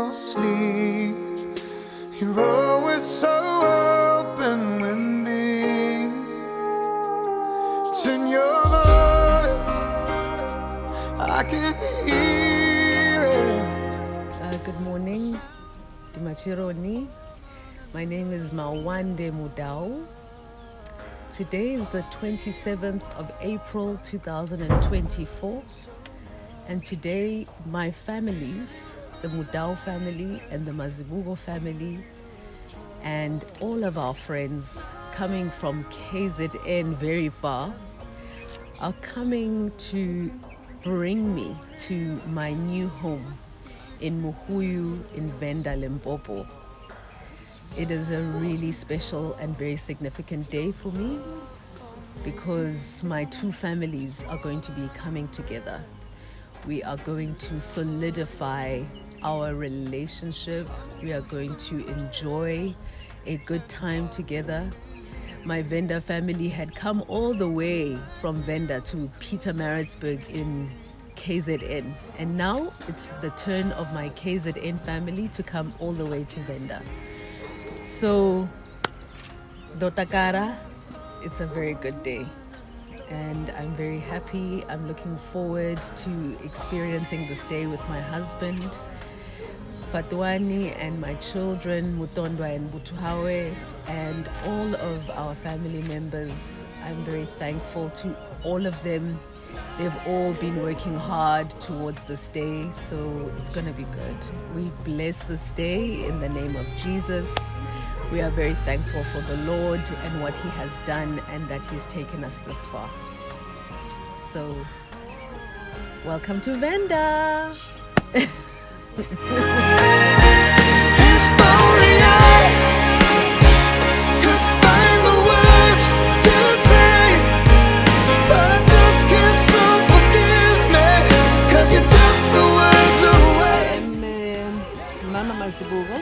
no sleep. You're always so open with me. It's in your voice, I can hear it. Good morning, Dumachironi. My name is Mawande Mudau. Today is the 27th of April 2024, and today my families, the Mudau family and the Mazibugo family, and all of our friends coming from KZN very far, are coming to bring me to my new home in Muhuyu in Venda, Limpopo. It is a really special and very significant day for me because my two families are going to be coming together. We are going to solidify our relationship. We are going to enjoy a good time together. My Venda family had come all the way from Venda to Pietermaritzburg in KZN, and now it's the turn of my KZN family to come all the way to Venda. So, Dotakara, it's a very good day, and I'm very happy. I'm looking forward to experiencing this day with my husband, Fatwani, and my children, Mutondwa and Butuhawe, and all of our family members. I'm very thankful to all of them. They've all been working hard towards this day, so it's going to be good. We bless this day in the name of Jesus. We are very thankful for the Lord and what He has done and that He's taken us this far. So, welcome to Venda! Mazibugo,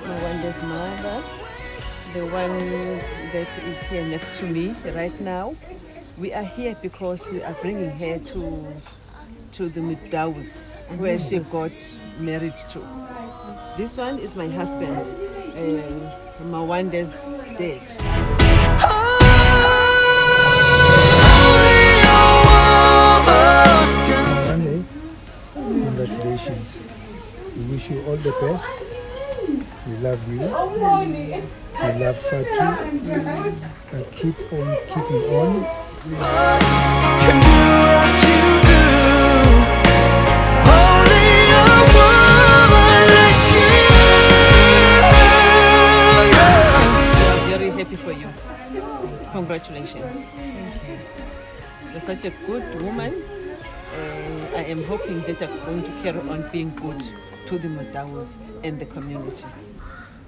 Mawande's mother, the one that is here next to me right now. We are here because we are bringing her to the Mudaus, where she got married to. This one is my husband, Mawande's dad. Congratulations. We wish you all the best. We love you. We love Fatu. Keep on keeping on. Can do what you do. Only a woman like you. We are very happy for you. Congratulations. You're such a good woman. I am hoping that you're going to carry on being good to the Madaus and the community.